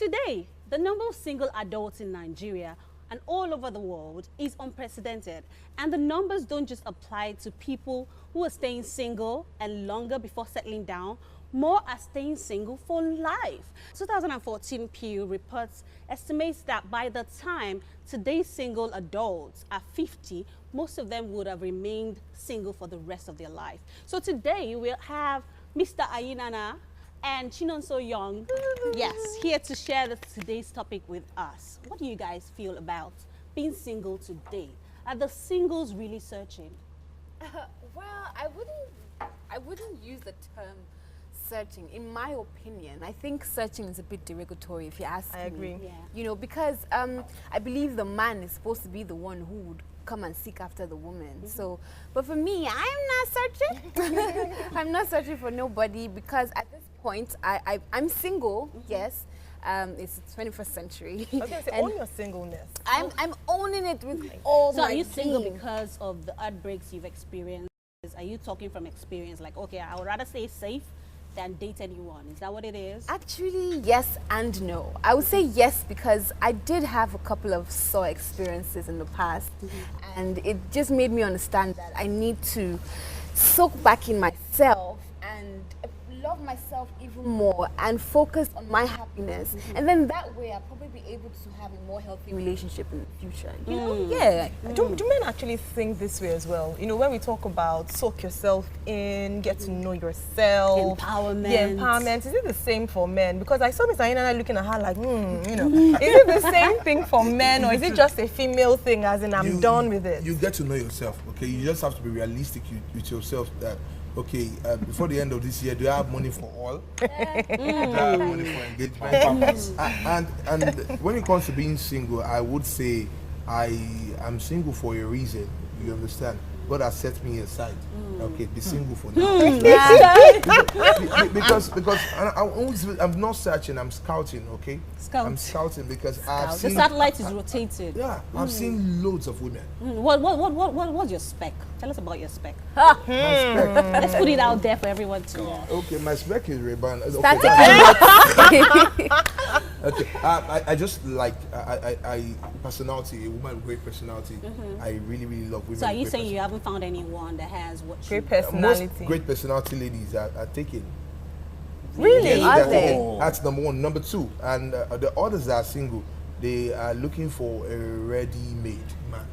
Today, the number of single adults in Nigeria and all over the world is unprecedented. And the numbers don't just apply to people who are staying single and longer before settling down. More are staying single for life. 2014 Pew reports estimates that by the time today's single adults are 50, most of them would have remained single for the rest of their life. So today we'll have Mr. Ayinana and Chinonso Young, yes, here to share today's topic with us. What do you guys feel about being single today? Are the singles really searching? Well, I wouldn't use the term searching. In my opinion, I think searching is a bit derogatory if you ask me. I agree. Yeah. You know, because I believe the man is supposed to be the one who would come and seek after the woman. So, but for me, I'm not searching. I'm not searching for nobody because at this point, I'm single, yes. It's the 21st century. Okay, so own your singleness. I'm owning it with all So my are you single being. because of the heartbreaks you've experienced? Are you talking from experience, like, okay, I would rather stay safe than date anyone? Is that what it is? Actually, yes and no. I would say yes because I did have a couple of sore experiences in the past, and it just made me understand that I need to soak back in myself and love myself even more and focus on my happiness, and then that way I'll probably be able to have a more healthy relationship in the future. You know? Yeah. Do men actually think this way as well? You know, when we talk about soak yourself in, get to know yourself, Empowerment. Yeah, empowerment. Is it the same for men? Because I saw Miss Ayinana looking at her like, you know, is it the same thing for men, or is it just a female thing, as in I'm done with it? You get to know yourself, okay? You just have to be realistic with yourself that, okay, before the end of this year, do you have money for all? Do you have money for engagement purpose? And when it comes to being single, I would say I am single for a reason. You understand? God has set me aside. Okay, be single for now. because I'm not searching, I'm scouting. Okay, I'm scouting because I've The seen. satellite is rotated. Yeah, I've seen loads of women. What's your spec? Tell us about your spec. My spec. Let's put it out there for everyone to know. Okay, my spec is Ray-Ban. Start Okay, I just like I personality, a woman with great personality. I really love women. So are with you great saying you haven't found anyone that has what Great you... personality. Most great personality ladies are taken. Really? Yes, Are they're they? taken. That's number one. Number two, and the others that are single, they are looking for a ready-made man.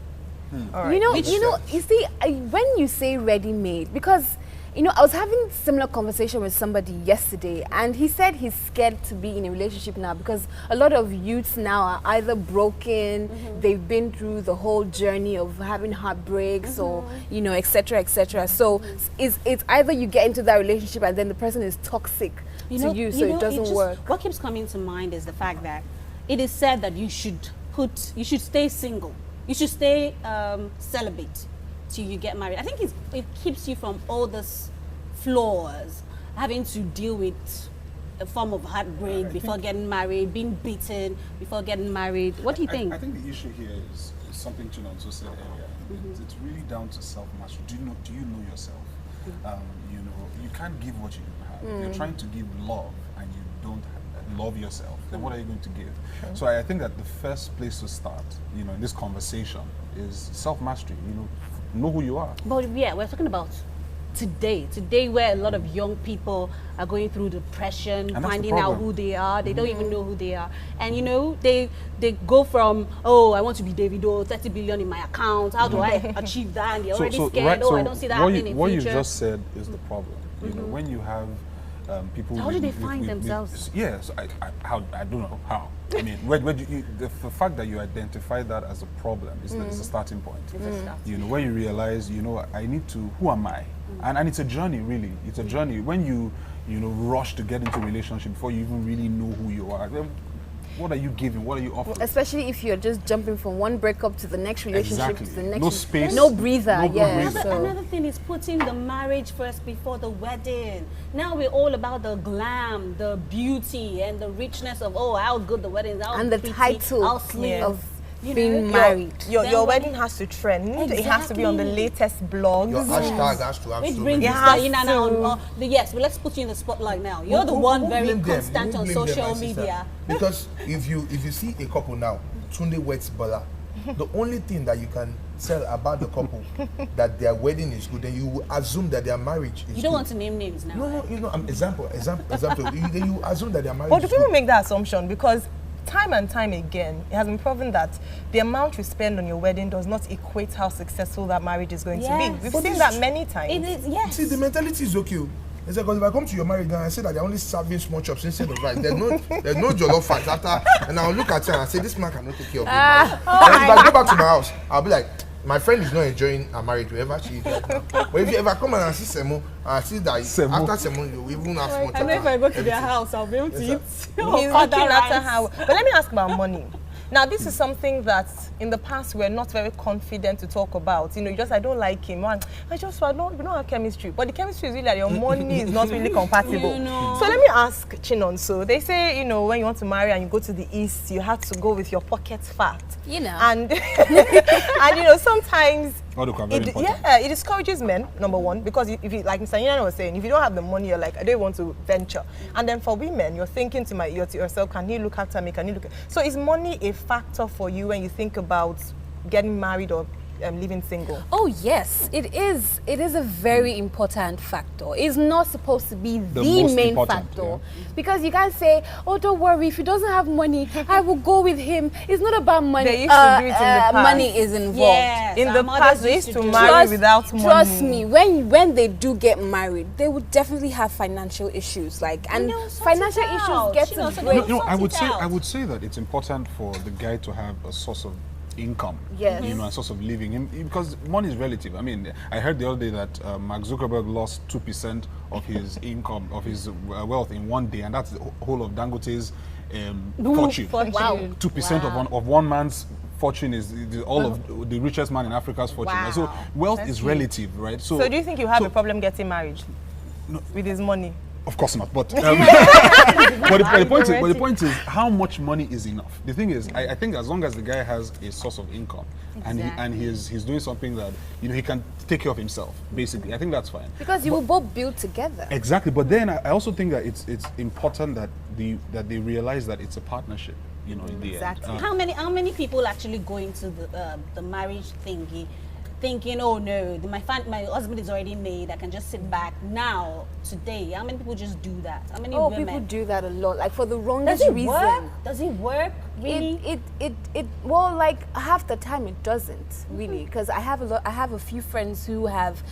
All right. You see, when you say ready-made, because I was having a similar conversation with somebody yesterday, and he said he's scared to be in a relationship now because a lot of youths now are either broken, they've been through the whole journey of having heartbreaks, or etc., etc. So it's either you get into that relationship and then the person is toxic to you, so it doesn't work. What keeps coming to mind is the fact that it is said that you should stay single. You should stay celibate till you get married. I think it keeps you from all these flaws, having to deal with a form of heartbreak before getting married, being beaten before getting married. What do you think? I think the issue here is something Chinonso said earlier. It's really down to self-mastery. Do you know yourself? You can't give what you don't have. You're trying to give love and you don't love yourself, then what are you going to give? So I think that the first place to start, in this conversation is self-mastery. Know who you are. But yeah, we're talking about today where a lot of young people are going through depression, And that's the finding out problem. who they are. They don't even know who they are. And they go from, oh, I want to be Davido, 30 billion in my account. How do I achieve that? And they're already scared. I don't see that happening in what future. you just said is the problem. When you have people. How do they find themselves? Yes, I don't know how. I mean, the fact that you identify that as a problem is the starting point. When you realize, I need to. Who am I? And it's a journey, really. It's a journey. When you rush to get into a relationship before you even really know who you are, then what are you giving? What are you offering? Especially if you're just jumping from one breakup to the next relationship Exactly. to the next. No space. No breather. No breather. Another thing is putting the marriage first before the wedding. Now we're all about the glam, the beauty, and the richness of how good the wedding is, how And the pretty, title how slim. of being married. Your wedding has to trend. It has to be on the latest blogs. Your hashtag has to have Which so brings many. us on yes, but let's put you in the spotlight now. You're the one very blame them? constant Who on blame them, social my sister? media. Because if you see a couple now, Tunde weds Bola, the only thing that you can tell about the couple that their wedding is good, then you will assume that their marriage is You don't good. want to name names now. No, example. Then you assume that their marriage But do is people good. make that assumption? Because time and time again, it has been proven that the amount you spend on your wedding does not equate how successful that marriage is going to Yes. be. We've But seen it's that true. many times. It is, yes. See, the mentality is okay. It's like, because if I come to your marriage now, I say that they're only serving small chops instead of rice. There's no jollof fight after, and I'll look at you and I say, this man cannot take care of you. If I go back to my house, I'll be like, my friend is not enjoying her marriage wherever she is right now. But if you ever come and see Semo, and I see that after Semo, you even have small chops. I know if I go to their everything. house, I'll be able to eat. He's looking after how. But let me ask about money. Now, this is something that in the past we're not very confident to talk about. You know, you just, I don't like him. We don't have chemistry. But the chemistry is really that your money is not really compatible. You know. So let me ask Chinon. So they say, you know, when you want to marry and you go to the East, you have to go with your pocket fat. You know. And, and you know, sometimes Very important. it discourages men, number one, because if you, like Mr. Yinan was saying, if you don't have the money, you're like, I don't want to venture. And then for women, you're thinking to yourself, can he look after me? Can he look? So is money a factor for you when you think about getting married or living single? Oh yes, it is. It is a very important factor. It's not supposed to be the most main important, factor, yeah. because you can't say, "Oh, don't worry. If he doesn't have money, I will go with him." It's not about money. They used to do it in the past. Money is involved. Yes, In our the mothers past, they used to do marry Trust- without money. Trust me, when they do get married, they would definitely have financial issues. And know, sort financial it issues out. get You know, to so break. don't- No, I Sort it out. would say that it's important for the guy to have a source of income. Yes. You know, a source of living. Because money is relative. I mean, I heard the other day that Mark Zuckerberg lost 2% of his income, of his wealth in one day, and that's the whole of Dangote's fortune. Wow. 2% of one man's fortune is all of the richest man in Africa's fortune. Wow. So wealth That's is huge. relative, right? So do you think you have a problem getting married with his money? Of course not, but the point is, how much money is enough? The thing is, I think as long as the guy has a source of income and he's doing something that he can take care of himself, basically, I think that's fine. Because you will both build together. Exactly, but then I also think that it's important that they realize that it's a partnership. In the Exactly. end. How many people actually go into the marriage thingy, thinking, oh no, my husband is already made, I can just sit back now, today? How many people just do that? How many Oh, women? people do that a lot. Like for the Does wrongest it reason. work? Does it work? Really? Well, like half the time it doesn't really, because I have a few friends who have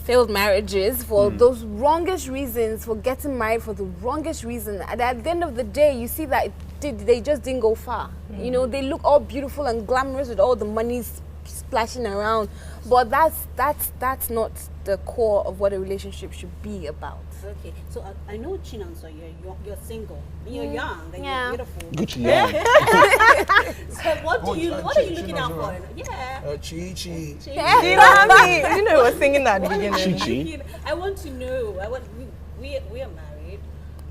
failed marriages for those wrongest reasons, for getting married for the wrongest reason, and at the end of the day you see that they just didn't go far. You know, they look all beautiful and glamorous with all the money splashing around, but that's not the core of what a relationship should be about. Okay, so I know Chinon, so you're single, and you're young, and Yeah. you're beautiful. Gucci, yeah. So what are you looking out for? Yeah. Chi. Do you know how many? You know, he was singing at the beginning. Chi. I want to know. We are married.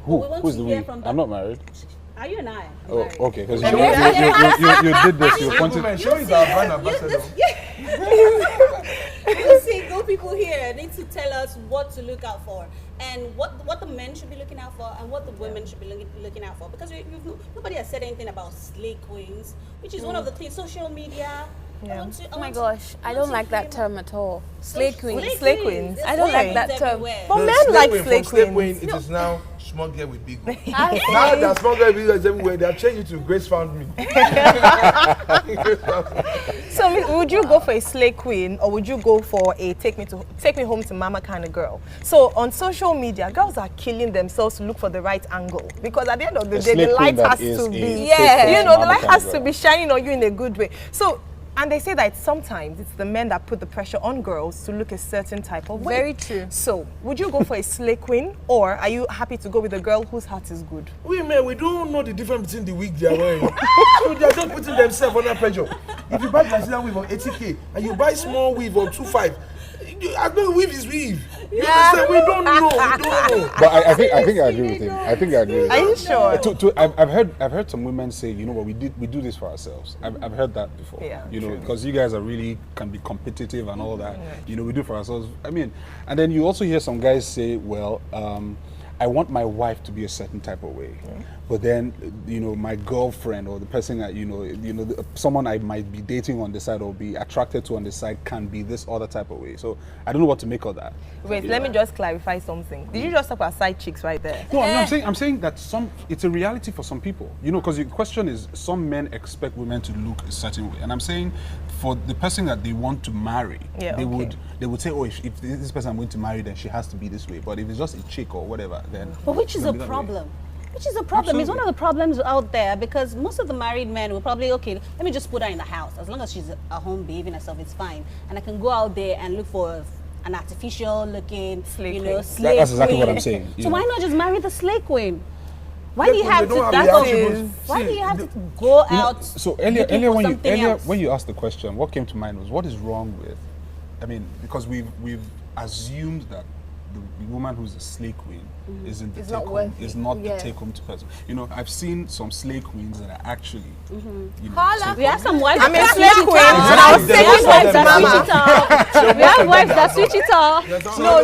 Who? We want Who's to the hear we? from I'm not married. Are you and I? Oh, married? okay. Because you did this. You pointed. Gentlemen, show is our brand ambassador. You single people here need to tell us what to look out for, and what the men should be looking out for, and what the women should be looking out for. Because nobody has said anything about slay queens, which is one of the things. Social media. Yeah. Oh my gosh, I don't like that term at all. Slay queen. Slay queens. I don't like that term. But No, men slay like queen, slay from slay queens. queen, it is now small girl with big one. I- Now that small girl with big ones everywhere, they have changed it to Grace Found Me. So would you go for a slay queen, or would you go for a take me home to mama kind of girl? So on social media, girls are killing themselves to look for the right angle, because at the end of the A day, slay the light queen that has is to a be, faithful you know, the mama light kind has of to girl. be shining on you in a good way. So. And they say that sometimes it's the men that put the pressure on girls to look a certain type of way. Very true. So, would you go for a slay queen, or are you happy to go with a girl whose heart is good? Women, we don't know the difference between the wig they are wearing. So they are just putting themselves under pressure. If you buy Brazilian weave on 80K and you buy small weave on 25, I don't weave is weave. You understand? We don't know. But I think I agree with him. I think I agree with him. Are you sure? I've heard some women say, you know what, we do this for ourselves. I've heard that before. Yeah, you know, true. because you guys are really can be competitive and all that. You know, we do it for ourselves. I mean, and then you also hear some guys say, well, I want my wife to be a certain type of way, but then you know my girlfriend or the person that someone I might be dating on the side or be attracted to on the side can be this other type of way. So I don't know what to make of that. Wait, let me just clarify something. Did you just talk about side chicks right there? No, I'm saying that it's a reality for some people. You know, because the question is some men expect women to look a certain way, and I'm saying for the person that they want to marry, they would say, oh, if this person I'm going to marry, then she has to be this way. But if it's just a chick or whatever, then But which is a problem? Which is a problem. It's one of the problems out there because most of the married men will probably, okay, let me just put her in the house. As long as she's at home behaving herself, it's fine. And I can go out there and look for an artificial looking, Slay slave that's exactly queen. what I'm saying. So why not just marry the slay queen? Why do you have to? Why do you have to go out? So looking earlier for when something else? you asked the question, what came to mind was what is wrong with? I mean, because we've assumed that the woman who's a slay queen isn't the It's take not home, worthy. is not Yeah. the take home to person. You know, I've seen some slay queens that are actually, you know, Holla. We have some wives. I mean, that slave switch it queens, up. and I was We saying have it wives to that Mama. switch it up. We have wives that switch it up. No.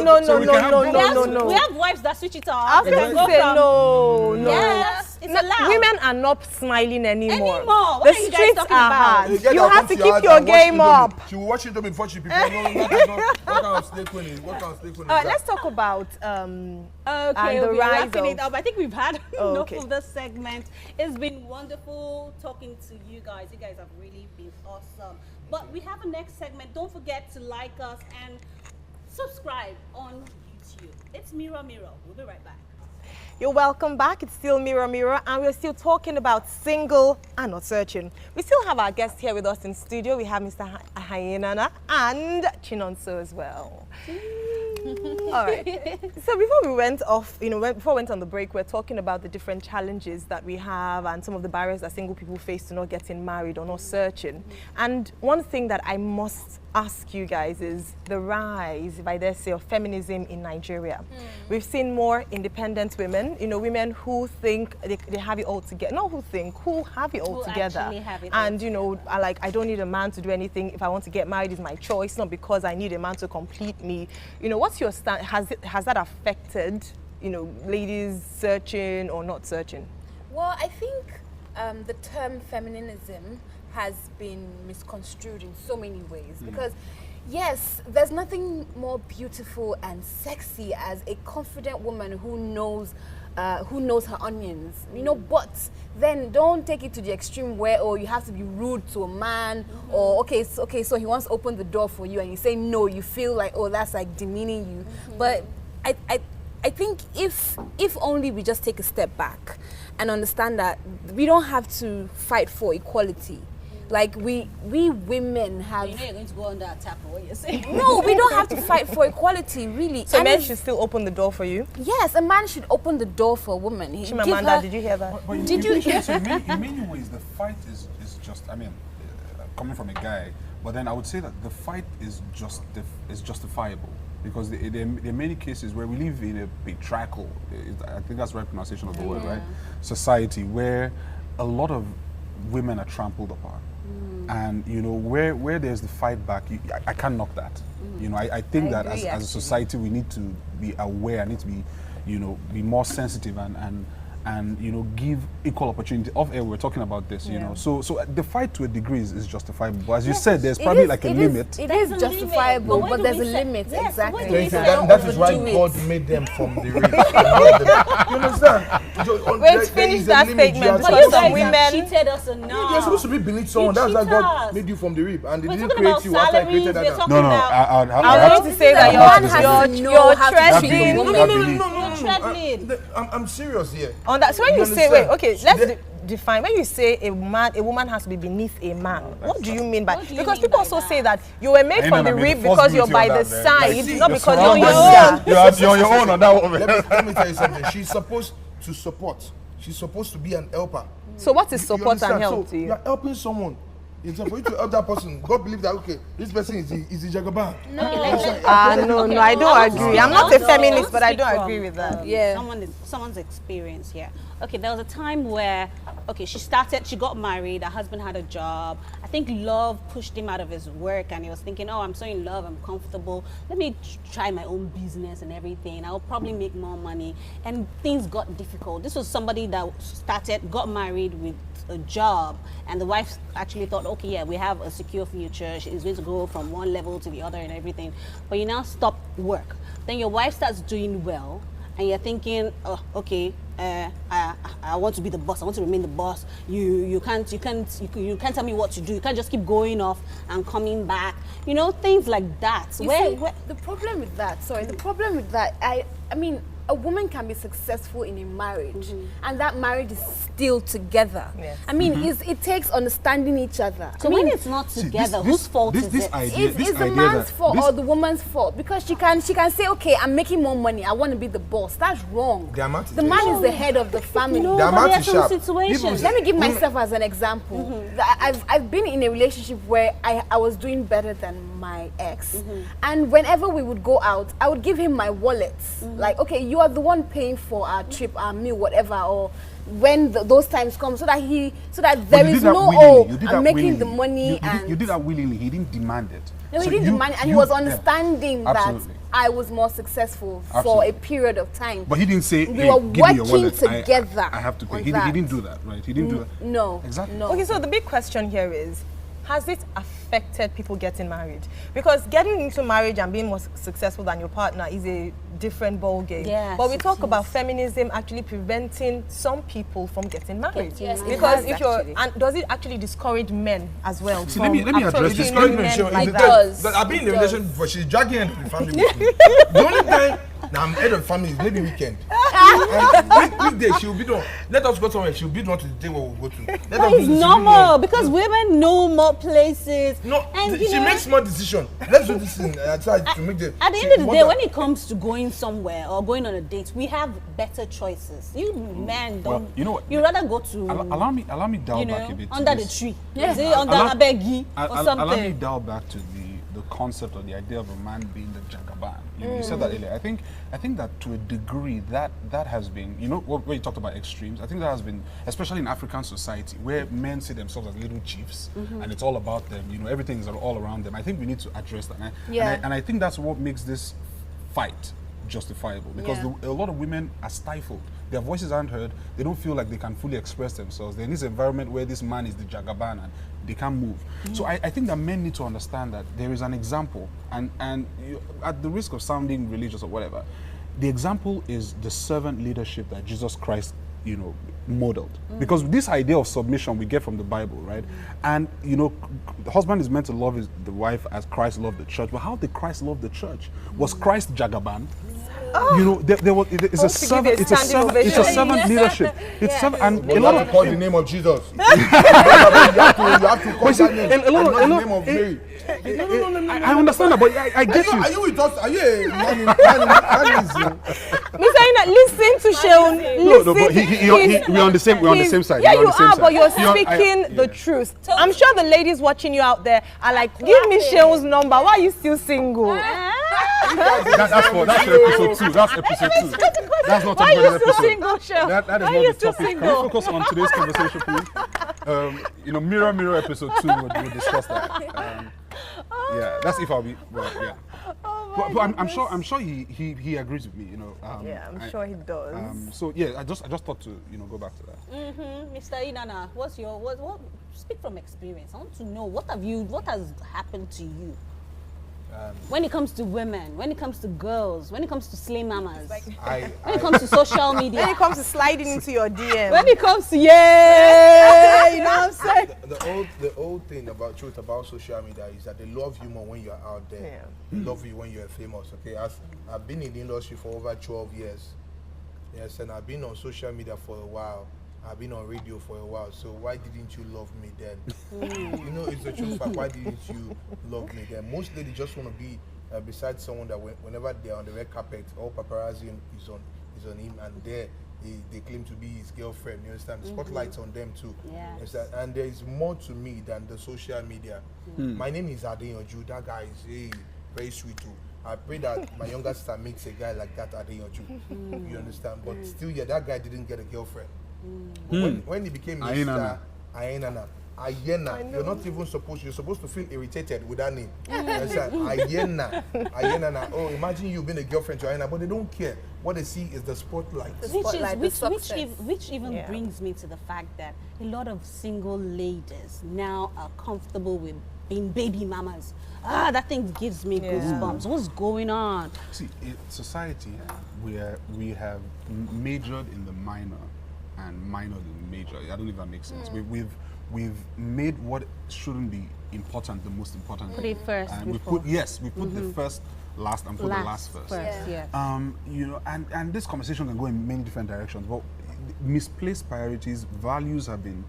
We have wives that switch it up. I was They going can to go say from- no. Yes, it's allowed. Women are not smiling anymore. What The are you guys streets talking are about? hard. You have to keep your game up. She will watch it before she prepares. What kind of snake queen is? What kind of snake queen is All right, that? let's talk about Okay, and the we're rise wrapping it of. up. I think we've had Oh, enough okay. of this segment. It's been wonderful talking to you guys. You guys have really been awesome. But we have a next segment. Don't forget to like us and subscribe on YouTube. It's Mirror Mirror. We'll be right back. You're welcome back. It's still Mirror Mirror, and we're still talking about single and not searching. We still have our guest here with us in studio. We have Mr. Hayenana and Chinonso as well. All right. So before we went off, before we went on the break, we're talking about the different challenges that we have and some of the barriers that single people face to not getting married or not searching. And one thing that I must ask you guys is the rise, if I dare say, of feminism in Nigeria. We've seen more independent women, women who think they have it all together. Not who think, who have it all Who together. actually have it all And, are like, I don't need a man to do anything. If I want to get married, it's my choice, not because I need a man to complete me. What's your stand? Has that affected, ladies searching or not searching? Well, I think the term feminism has been misconstrued in so many ways because yes, there's nothing more beautiful and sexy as a confident woman who knows her onions, but then don't take it to the extreme where you have to be rude to a man or okay so he wants to open the door for you and you say no, you feel like that's like demeaning you. But I think if only we just take a step back and understand that we don't have to fight for equality. Like we women have. You know you're going to go under attack for what you're saying. No, we don't have to fight for equality, really. So And men if- should still open the door for you? Yes, a man should open the door for a woman. Give Chimamanda, her- did you hear that? But Did you- So in many ways, the fight is just. I mean, coming from a guy, but then I would say that the fight is justifiable because there are many cases where we live in a patriarchal. I think that's the right pronunciation of the word, right? Society where a lot of women are trampled upon. And where there's the fight back, I can't knock that. I think I that agree, as a actually. society we need to be aware, need to be, be more sensitive and give equal opportunity. Off air, we're talking about this, So the fight to a degree is justifiable. But as you said, there's probably like a limit. It There's is a justifiable, limit, but when there's do a we set- limit. Yes, Exactly. when do we You set cannot That is why overdo it. God made them from the rib. You understand? Wait, finish that statement, But because you some guys women. have cheated us enough. You're supposed to be beneath someone. That's why God cheaters. made you from the rib. And they We're didn't talking create about you after I created salaries, we're that. talking No, about... I have want to say that a man has to know you're how to treading. treat a No, woman. no, no, no, no, no, no. Treadmill. I'm serious here. On that, so when you say, understand? wait, okay, let's define. When you say a woman has to be beneath a man, what do you mean by? What do you Because mean people by also that? say that you were made I from know, the I mean, rib the because you're possibility by of the that, man. side, See, not you're because you're on your surrounded own. by- You're on your own on that one. Let me tell you something. She's supposed to support. She's supposed to be an helper. So what is You support and understand? help So to you? You're helping someone. Instead for you to help that person, God believe that okay, this person is the Jagaban. No. No, I don't agree. I'm not a feminist, but I don't agree with that. Yeah. Someone's experience here. Okay, there was a time where, okay, she got married, her husband had a job. I think love pushed him out of his work and he was thinking, oh, I'm so in love, I'm comfortable. Let me try my own business and everything. I'll probably make more money. And things got difficult. This was somebody that got married with a job, and the wife actually thought, okay, yeah, we have a secure future. She's going to go from one level to the other and everything. But you now stop work. Then your wife starts doing well, and you're thinking, oh, okay, I want to be the boss. I want to remain the boss. You can't tell me what to do. You can't just keep going off and coming back. You know, things like that. The problem with that, I mean, a woman can be successful in a marriage, and that marriage is still together. Yes. I mean, it takes understanding each other. So when it's not together, whose fault is it? It's the man's fault or the woman's fault, because she can say, okay, I'm making more money, I want to be the boss. That's wrong. The man is the head of the family. No, The but amount there are is some sharp. situations. Let me give myself as an example. I've been in a relationship where I was doing better than my ex, and whenever we would go out, I would give him my wallet. Like, okay, you are the one paying for our trip, our meal, whatever, or when those times come, so that there is no, I'm making the money. You did that willingly. He didn't demand it. No, he So didn't demand it, and he was understanding that Absolutely. I was more successful for a Absolutely. period of time. But he didn't say, We hey, were give me your working wallet. together I have to pay. on He that. didn't do that, right? He didn't do that. No. Exactly. No. Okay, so the big question here is, has it affected people getting married? Because getting into marriage and being more successful than your partner is a different ball game. Yes, but we it talk is. about feminism actually preventing some people from getting married. Yes, it because has if you're, actually. and does it actually discourage men as well? See, let me address approaching this. women Discouragement. like It that? does. I've been in a It does. relationship before. She's dragging into the family with me. The only time now I'm head of the family is maybe weekend. Weekday she'll be the one. Let us go somewhere. She'll be the one to the day where we'll go to. Let us But do it's this, normal because women know more places. No, and she makes small decision. Let's do this thing. I try to make the. At the end of the day, when it comes to going somewhere or going on a date, we have better choices. You men don't. Well, you know what? You rather go to Allow me dial you back a know, bit. to under the this. tree. Yeah. Is it under Abegi or Allow me something? dial back to the concept or the idea of a man being the Jagaban. You said that earlier. I think that to a degree that has been, you know, where you talked about extremes. I think that has been, especially in African society, where men see themselves as little chiefs, and it's all about them. You know, everything is all around them. I think we need to address that, and I think that's what makes this fight justifiable, because Yeah. a lot of women are stifled. Their voices aren't heard. They don't feel like they can fully express themselves. They're in this environment where this man is the Jagaban and they can't move. So I think that men need to understand that there is an example, and you, at the risk of sounding religious or whatever, the example is the servant leadership that Jesus Christ, you know, modeled. Because this idea of submission we get from the Bible, right? And you know, the husband is meant to love the wife as Christ loved the church. But how did Christ love the church? Was Christ Jagaban? You know, it's a servant. It's a servant leadership. It's servant, and But a you lot have of to call the name of Jesus. you have to call that name. a lot of- and not the name of Mary. I understand that, but I get you. Are you with us? Are you a man? Mr. Ina, listen to Sheon. No, but we're on the same side. Yeah, We're on you the same are, side. but you're Yeah, speaking the truth. I'm sure the ladies watching you out there are like, give me Sheon's number. Why are you still single? That's episode 2. That's episode 2. That's not Why are you everybody's still episode. single, Sheon? That is Why are not you the still topic. Can we single? focus on today's conversation, please? You know, mirror episode 2. We'll discuss that. Yeah, that's if I'll be. Well, yeah. But I'm sure he agrees with me. You know. Yeah, I'm sure he does. So yeah, I just thought to go back to that. Mr. Inana, what's your what? Speak from experience. I want to know what has happened to you when it comes to women, when it comes to girls, when it comes to slay mamas, when it comes to social media, When it comes to sliding into your DM. when it comes to you know what I'm saying? The old thing about truth about social media is that they love you more when you're out there. Yeah. They love you when you're famous. Okay, I've been in the industry for over 12 years. Yes, and I've been on social media for a while. I've been on radio for a while. So why didn't you love me then? You know, it's the truth fact. Why didn't you love me then? Most ladies just want to be beside someone that whenever they're on the red carpet, all paparazzi is on him, and there they claim to be his girlfriend. You understand? Spotlights on them too. Yes. You understand? And there is more to me than the social media. My name is Adeyanju. That guy is very sweet too. I pray that my younger sister makes a guy like that Adeyanju. You understand? But still, yeah, that guy didn't get a girlfriend. But when he became a star, Ayena, you're not even supposed. You're supposed to feel irritated with that name. Ayena. Oh, imagine you being a girlfriend to Ayena, but they don't care. What they see is the spotlight. Which even brings me to the fact that a lot of single ladies now are comfortable with being baby mamas. That thing gives me goosebumps. What's going on? See, in society, we have majored in the minor and minored in the major. I don't know if that makes sense. We've made what shouldn't be important the most important. Put it first. And we put the first last and put the last first. Yes. You know, and this conversation can go in many different directions. But misplaced priorities, values have been,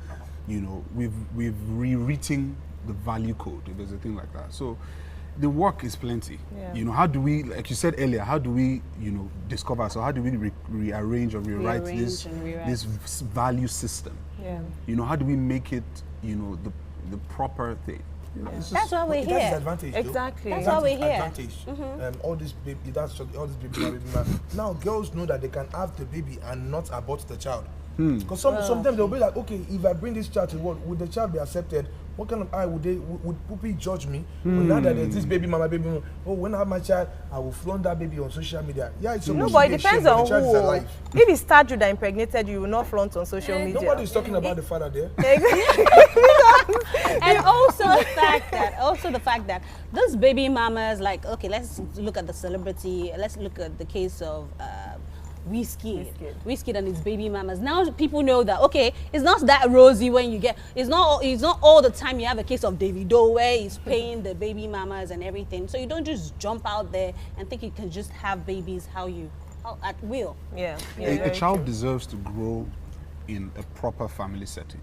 you know, we've rewritten the value code, if there's a thing like that. So the work is plenty. You know, how do we, like you said earlier, how do we, you know, discover? So how do we rearrange or rewrite this value system? You know, how do we make it, you know, the proper thing? You know, That's why we're here. That's advantage. Exactly. That's why we're here. Advantage. All this baby, all this baby. Now girls know that they can have the baby and not abort the child. Because sometimes they'll be like, okay, if I bring this child to the world, would the child be accepted? What kind of eye would people judge me? But now that there's this baby mama, when I have my child, I will flaunt that baby on social media. Yeah, it's supposed but to be it depends on who. If it's Taju that impregnated you, will not flaunt on social media. Nobody's talking about the father there. And also the fact that those baby mamas, like, okay, let's look at the celebrity. Let's look at the case of Wizkid and his baby mamas. Now people know that, okay, it's not that rosy when you get, it's not all the time you have a case of Davido where he's paying the baby mamas and everything. So you don't just jump out there and think you can just have babies at will. A child deserves to grow in a proper family setting.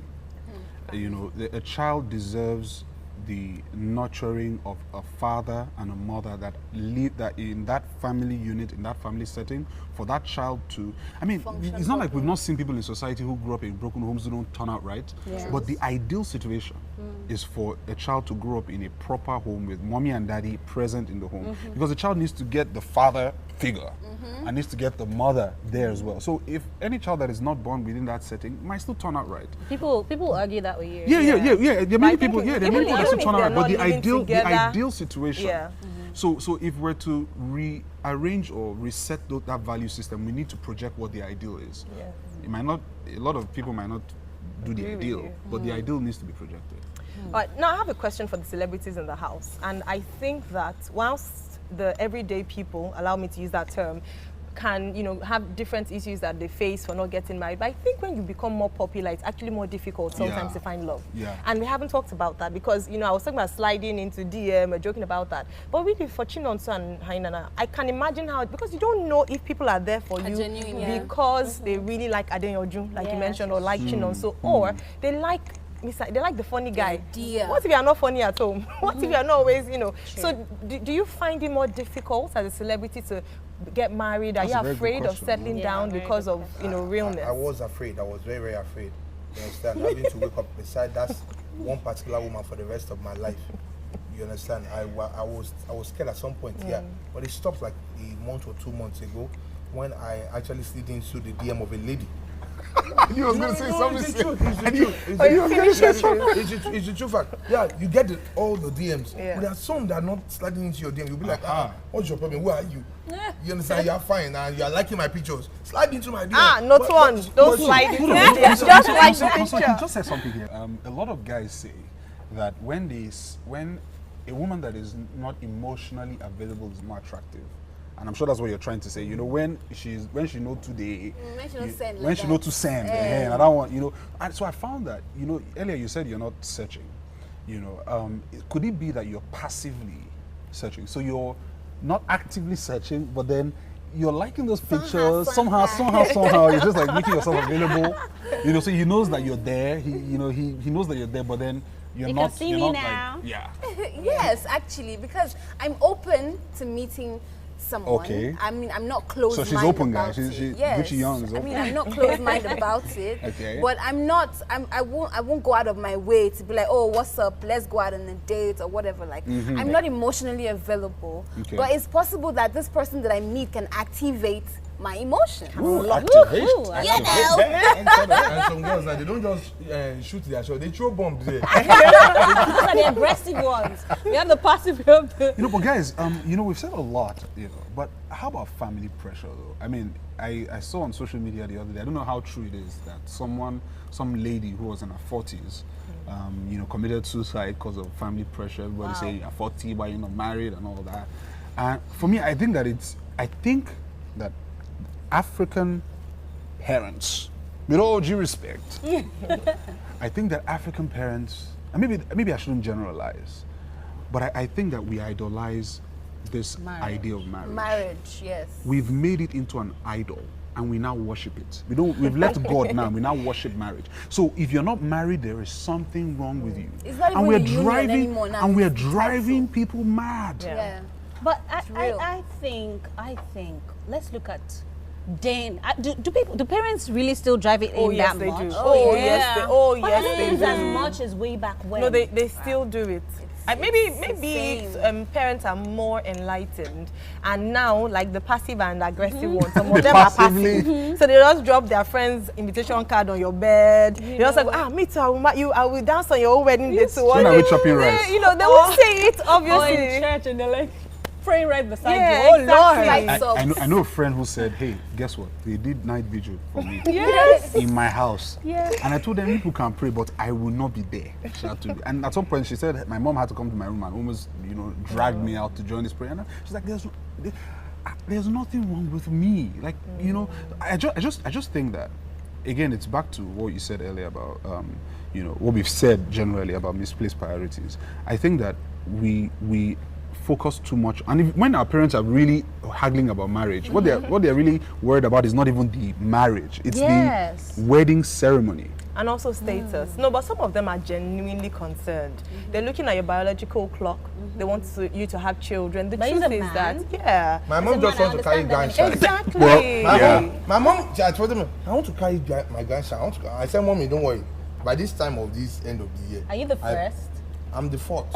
You know, a child deserves the nurturing of a father and a mother that live that in that family unit, in that family setting, for that child to, I mean, it's not like we've not seen people in society who grew up in broken homes who don't turn out right. But the ideal situation is for a child to grow up in a proper home with mommy and daddy present in the home, because the child needs to get the father figure and needs to get the mother there as well. So if any child that is not born within that setting might still turn out right. People argue that with you. Yeah. There are many people. There are many people that still turn out right. But the ideal situation. So if we're to rearrange or reset that value system, we need to project what the ideal is. It might not. A lot of people might not do the ideal, but the ideal needs to be projected. Now I have a question for the celebrities in the house, and I think that whilst the everyday people, allow me to use that term, can, you know, have different issues that they face for not getting married, but I think when you become more popular, it's actually more difficult sometimes to find love. And we haven't talked about that because, you know, I was talking about sliding into DM or joking about that. But really, for Chinonso and Hainana, I can imagine how, because you don't know if people are there for you because they really like Adeyanju, like you mentioned, or like Chinonso, or they like the funny guy. What if you are not funny at home? What if you are not always, you know? So do you find it more difficult as a celebrity to get married? Are you afraid of settling down because of, you know, realness? I was afraid. I was very, very afraid. You understand? Having to wake up beside that one particular woman for the rest of my life. You understand? I was scared at some point, but it stopped like a month or 2 months ago when I actually slid into the DM of a lady. I knew I was going to say something. It's the true fact. Yeah, you get all the DMs. But there are some that are not sliding into your DM. You'll be like, what's your problem? Who are you? You understand? You're fine and you're liking my pictures. Slide into my DM. Not one. Don't slide into my DM. Just like the picture. You just said something here. A lot of guys say that when a woman that is not emotionally available is more attractive. And I'm sure that's what you're trying to say. You know, when she know today, when she know to send, and I don't want, you know. And so I found that, you know, earlier you said you're not searching. You know, could it be that you're passively searching? So you're not actively searching, but then you're liking those pictures somehow. You're just like making yourself available. You know, so he knows that you're there. He knows that you're there, but then you're not. Can see me now. Like, Yes, actually, because I'm open to meeting someone. Okay. I mean, I'm not close-minded. So she's open, about guys. it. She Yes. Gucci Young is I open. mean, I'm not close-minded about it. Okay. But I won't go out of my way to be like, oh, what's up? Let's go out on a date or whatever. Like, I'm not emotionally available. Okay. But it's possible that this person that I meet can activate my emotions. Activate. And some girls, like, they don't just shoot their shot, they throw bombs there. Those are the aggressive ones. We have the passive. We have the... You know, but guys, you know, we've said a lot, you know, but how about family pressure, though? I mean, I saw on social media the other day, I don't know how true it is, that some lady who was in her 40s, you know, committed suicide because of family pressure. Everybody saying you're 40, why you're not married and all that. And for me, I think that African parents, with all due respect, I think that African parents, and maybe I shouldn't generalize, but I think that we idolize this idea of marriage. Marriage, yes. We've made it into an idol and we now worship it. We've left God now, we now worship marriage. So if you're not married, there is something wrong with you. It's not even we're a union anymore now, and we're it's driving people mad. Yeah. But real. I think, let's look at Dan. Do parents really still drive it in yes, that they much? do. Oh, yes, they- oh, But yes, I don't they think it's as do. much as way back when. No, they still do it. Maybe insane. parents are more enlightened, and now like the passive and aggressive ones, some of them are Passively. passive. So they just drop their friend's invitation card on your bed. They just like, me too. I will dance on your own wedding day too. So now we're chopping rice. They will say it Or in obviously. church and they're like praying right beside Yeah, you. Oh exactly. Lord. I know a friend who said, hey, guess what? They did night vigil for me Yes. in my house. Yes. And I told them, people can pray, but I will not be there. She had to, and at some point she said, my mom had to come to my room and almost, you know, dragged me out to join this prayer. And she's like, there's nothing wrong with me. Like, you know, I just think that, again, it's back to what you said earlier about, you know, what we've said generally about misplaced priorities. I think that we focus too much, and when our parents are really haggling about marriage, what they're really worried about is not even the marriage; it's the wedding ceremony. And also status. No, but some of them are genuinely concerned. They're looking at your biological clock. They want you to have children. The But he's truth a is that, man. yeah. My mom just wants to carry grandchild. Exactly. My mom, I told them, I want to carry my grandchild. I said, Mommy, don't worry. By this time of this end of the year, Are you the first? I'm the fourth.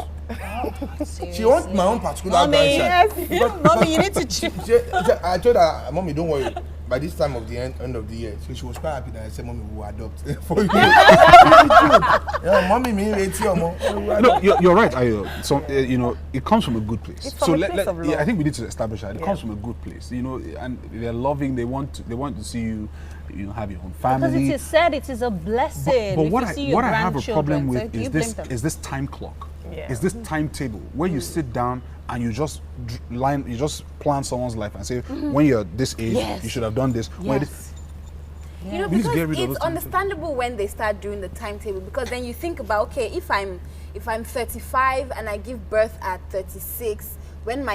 Seriously? She wants my own particular Mommy, grandchild. Yes. Mommy, you need to choose. I told her, Mommy, don't worry. By this time of the end of the year, so she was quite happy that I said, Mommy, we will adopt for you. Yeah, Mommy, me, wait here, Mom. No, you're right, Ayo. So you know, it comes from a good place. It's from a place of love. I think we need to establish that it comes from a good place. You know, and they're loving. They want to see you, you know, have your own family. Because it is said it is a blessing. But if what you see your I have a problem grandchildren. with So is you this blame them. time clock. Yeah. Is this timetable where you sit down and you just you just plan someone's life and say, when you're this age, Yes. you should have done this. When Yes. You know, We need to because get rid of it's those understandable when they start doing the timetable, because then you think about, okay, if I'm 35 and I give birth at 36, when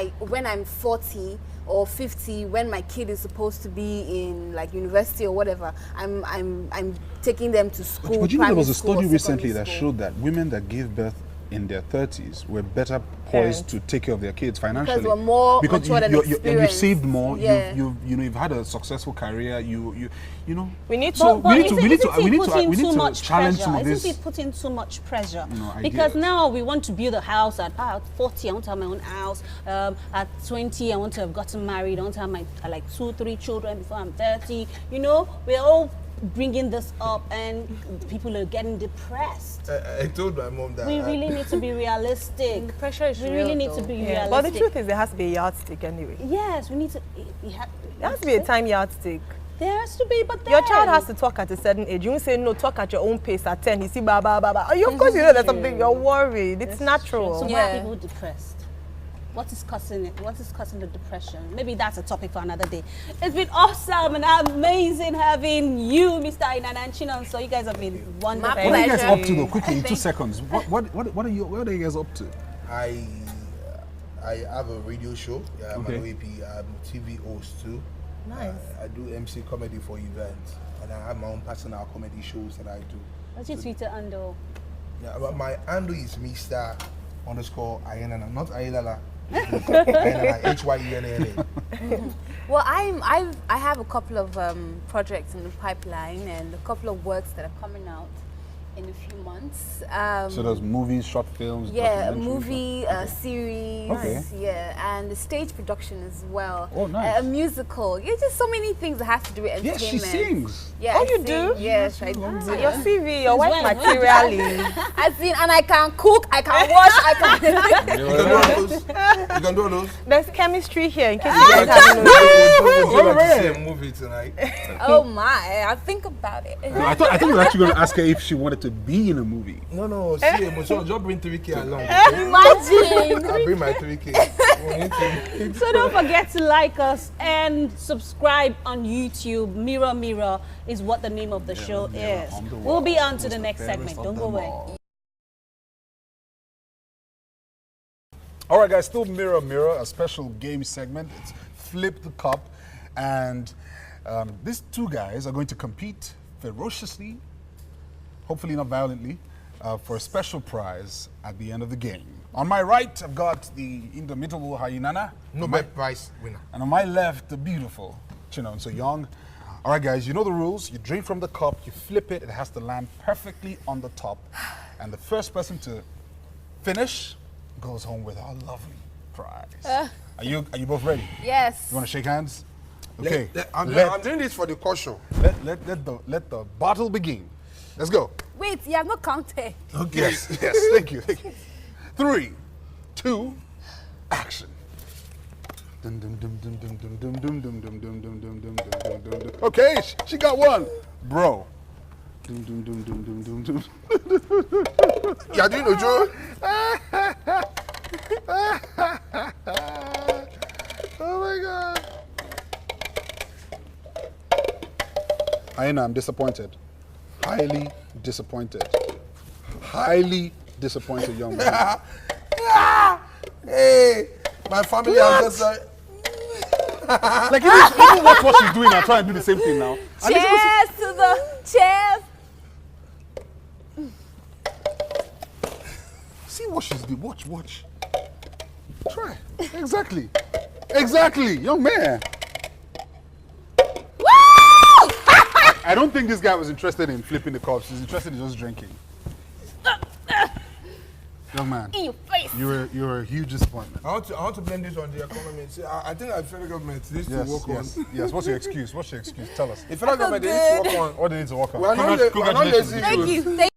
I'm 40 or 50, when my kid is supposed to be in like university or whatever, I'm taking them to school. But you know, there was a primary school study or recently secondary that school. showed that women that gave birth in their 30s were better poised to take care of their kids financially. we're more because matured and you've experienced. saved more. Yeah. You've had a successful career. You know. We need to. So But we need to putting too much challenge pressure? some of this. Isn't it putting too much pressure? No, because ideas. now we want to build a house at 40, I want to have my own house. At 20, I want to have gotten married. I want to have my like 2-3 children before I'm 30. You know, we're all bringing this up, and people are getting depressed. I told my mom that. We really need to be realistic. The pressure is We real, really need though. to be Yeah. realistic. But the truth is, there has to be a yardstick anyway. Yes, we need to. There has to be a time yardstick. There has to be, but Your then- child has to talk at a certain age. You won't say no, talk at your own pace at 10. You see, ba ba ba ba. Of course, you know there's something you're worried. It's natural. So why Yeah. are people depressed? What is causing it? What is causing the depression? Maybe that's a topic for another day. It's been awesome and amazing having you, Mr. Inananchin. So you guys have been wonderful. My What are you guys pleasure. up to though? Quickly, in 2 seconds. What are you guys up to? I have a radio show. Yeah, I'm Okay. an OAP. I'm TV host too. Nice. I do MC comedy for events, and I have my own personal comedy shows that I do. What's your Twitter handle? Yeah, but my handle is Mr. _ Ayenana, not Ayelala. HYENNA. Well, I have a couple of projects in the pipeline and a couple of works that are coming out in a few months. So there's movies, short films, Yeah, a documentaries, movie, a series, Okay. yeah, and a stage production as well. Oh, nice. A musical. Yeah, just so many things that have to do with Yes, entertainment. she sings. Yeah, Oh, I you sing. do? Yes, I do. Your CV, your wife well, material is. I sing, and I can cook, I can wash, I can. You can do all those. You can do all those. There's chemistry here in case you guys haven't Would noticed. you like to see a movie tonight? Oh my, I'll think about it. No, I thought we were actually going to ask her if she wanted to be in a movie. No, see, but so just bring 3K along. Imagine. I'll bring my 3K. We need to- So don't forget to like us and subscribe on YouTube. Mirror Mirror is what the name of the show Mirror is. on the We'll be wall. on to Who's the next fairest segment. of Don't go them away. All right, guys, still Mirror Mirror, a special game segment. It's Flip the Cup. And these two guys are going to compete ferociously, hopefully not violently, for a special prize at the end of the game. On my right, I've got the indomitable Hyinana. Nobel Prize winner. And on my left, the beautiful Chinonso Young. All right, guys, you know the rules. You drink from the cup, you flip it, it has to land perfectly on the top. And the first person to finish goes home with our lovely prize. Are you both ready? Yes. You want to shake hands? Okay. I'm doing this for the caution. Let the battle begin. Let's go. Wait, you have not counted. Okay. Yes, thank you. 3, 2, action. Okay, she got one. Bro. You're doing a joke? Oh my God. Aina, I'm disappointed. Highly disappointed. Highly disappointed, young man. Hey, my family has just Like, even watch what she's doing and try and do the same thing now. Cheers to the cheers. See what she's doing. Watch. Try. Exactly, young man. I don't think this guy was interested in flipping the cups. He's interested in just drinking. Young man, In your face. you're a huge disappointment. I want to blame this on the economy. See, I think the federal government needs to work Yes. What's your excuse? Tell us. on. The federal government they need to work on. What do they need to work on? We're not lazy. Thank you.